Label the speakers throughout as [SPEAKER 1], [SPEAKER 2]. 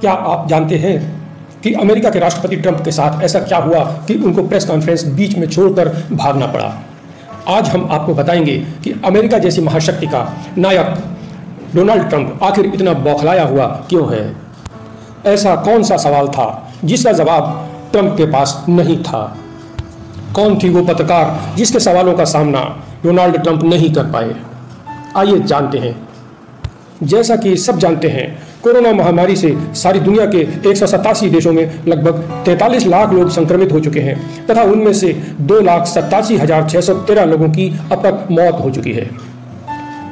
[SPEAKER 1] क्या आप जानते हैं कि अमेरिका के राष्ट्रपति ट्रंप के साथ ऐसा क्या हुआ कि उनको प्रेस कॉन्फ्रेंस बीच में छोड़कर भागना पड़ा? आज हम आपको बताएंगे कि अमेरिका जैसी महाशक्ति का नायक डोनाल्ड ट्रंप आखिर इतना बौखलाया हुआ क्यों है। ऐसा कौन सा सवाल था जिसका जवाब ट्रंप के पास नहीं था? कौन थी वो पत्रकार जिसके सवालों का सामना डोनाल्ड ट्रंप नहीं कर पाए? आइए जानते हैं। जैसा कि सब जानते हैं, कोरोना महामारी से सारी दुनिया के 187 देशों में लगभग 43 लाख लोग संक्रमित हो चुके हैं तथा उनमें से 2,87,613 लोगों की अब तक मौत हो चुकी है।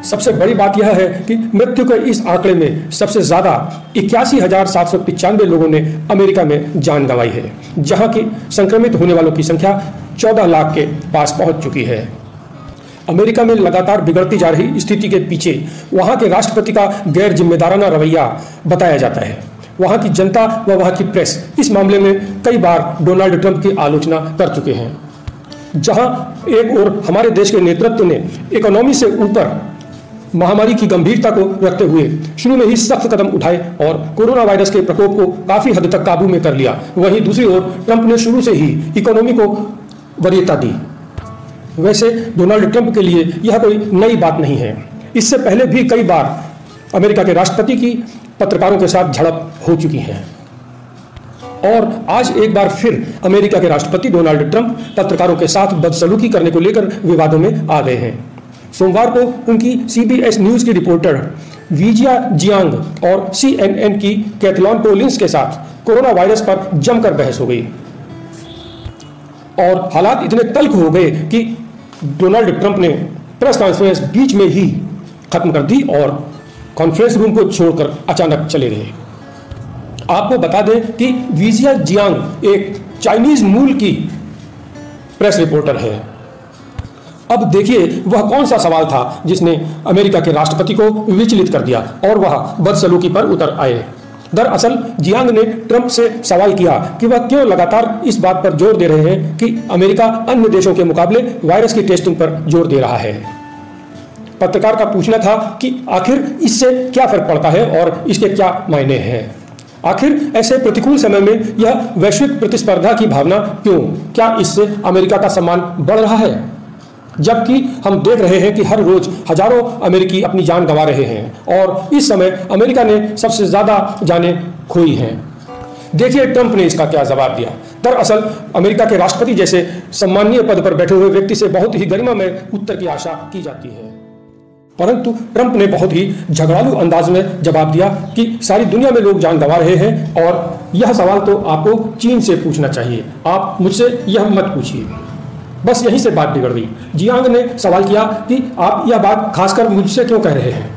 [SPEAKER 1] सबसे बड़ी बात यह है कि मृत्यु के इस आंकड़े में सबसे ज्यादा 81,795 लोगों ने अमेरिका में जान गंवाई है, जहां की संक्रमित होने वालों की संख्या 14 लाख के पास पहुंच चुकी है। अमेरिका में लगातार बिगड़ती जा रही स्थिति के पीछे वहां के राष्ट्रपति का गैर जिम्मेदाराना रवैया बताया जाता है। वहां की जनता व वहां की प्रेस इस मामले में कई बार डोनाल्ड ट्रंप की आलोचना कर चुके हैं। जहां एक ओर हमारे देश के नेतृत्व ने इकोनॉमी से ऊपर महामारी की गंभीरता को रखते हुए शुरू में ही सख्त कदम उठाए और कोरोना वायरस के प्रकोप को काफी हद तक काबू में कर लिया, वहीं दूसरी ओर ट्रंप ने शुरू से ही इकोनॉमी को वरीयता दी। वैसे डोनाल्ड ट्रंप के लिए यह कोई नई बात नहीं है। इससे पहले भी कई बार अमेरिका के राष्ट्रपति की पत्रकारों के साथ झड़प हो चुकी है और आज एक बार फिर अमेरिका के राष्ट्रपति डोनाल्ड ट्रंप पत्रकारों के साथ बदसलूकी करने को लेकर विवादों में आ गए हैं। सोमवार को उनकी CBS न्यूज की रिपोर्टर वीजिया जियांग और CNN की कैथलॉन कोलिंस के साथ कोरोना वायरस पर जमकर बहस हो गई और हालात इतने तल्ख हो गए कि डोनाल्ड ट्रंप ने प्रेस कॉन्फ्रेंस बीच में ही खत्म कर दी और कॉन्फ्रेंस रूम को छोड़कर अचानक चले गए। आपको बता दें कि वीजिया जियांग एक चाइनीज मूल की प्रेस रिपोर्टर है। अब देखिए वह कौन सा सवाल था जिसने अमेरिका के राष्ट्रपति को विचलित कर दिया और वह बदसलूकी पर उतर आए। दरअसल जियांग ने ट्रंप से सवाल किया कि वह क्यों लगातार इस बात पर जोर दे रहे हैं कि अमेरिका अन्य देशों के मुकाबले वायरस की टेस्टिंग पर जोर दे रहा है। पत्रकार का पूछना था कि आखिर इससे क्या फर्क पड़ता है और इसके क्या मायने हैं। आखिर ऐसे प्रतिकूल समय में यह वैश्विक प्रतिस्पर्धा की भावना क्यों? क्या इससे अमेरिका का सम्मान बढ़ रहा है, जबकि हम देख रहे हैं कि हर रोज हजारों अमेरिकी अपनी जान गंवा रहे हैं और इस समय अमेरिका ने सबसे ज्यादा जानें खोई हैं। देखिए ट्रंप ने इसका क्या जवाब दिया। दरअसल अमेरिका के राष्ट्रपति जैसे सम्मानीय पद पर बैठे हुए व्यक्ति से बहुत ही गरिमामय उत्तर की आशा की जाती है, परंतु ट्रंप ने बहुत ही झगड़ालू अंदाज में जवाब दिया कि सारी दुनिया में लोग जान गंवा रहे हैं और यह सवाल तो आपको चीन से पूछना चाहिए, आप मुझसे यह मत पूछिए। बस यहीं से बात बिगड़ गई। जियांग ने सवाल किया कि आप यह बात खासकर मुझसे क्यों कह रहे हैं।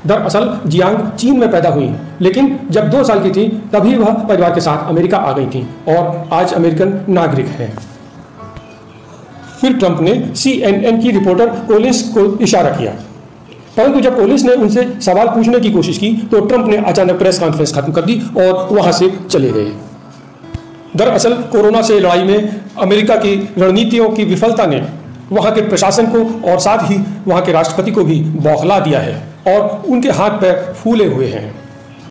[SPEAKER 1] दरअसल जियांग चीन में पैदा हुई, लेकिन जब 2 साल की थी तभी वह परिवार के साथ अमेरिका आ गई थी और आज अमेरिकन नागरिक हैं। फिर ट्रंप ने CNN की रिपोर्टर कोलिंस को इशारा किया, परंतु जब कोलिंस ने उनसे सवाल पूछने की कोशिश की तो ट्रंप ने अचानक प्रेस कॉन्फ्रेंस खत्म कर दी और वहां से चले गए। दरअसल कोरोना से लड़ाई में अमेरिका की रणनीतियों की विफलता ने वहां के प्रशासन को और साथ ही वहां के राष्ट्रपति को भी बौखला दिया है और उनके हाथ पैर फूले हुए हैं।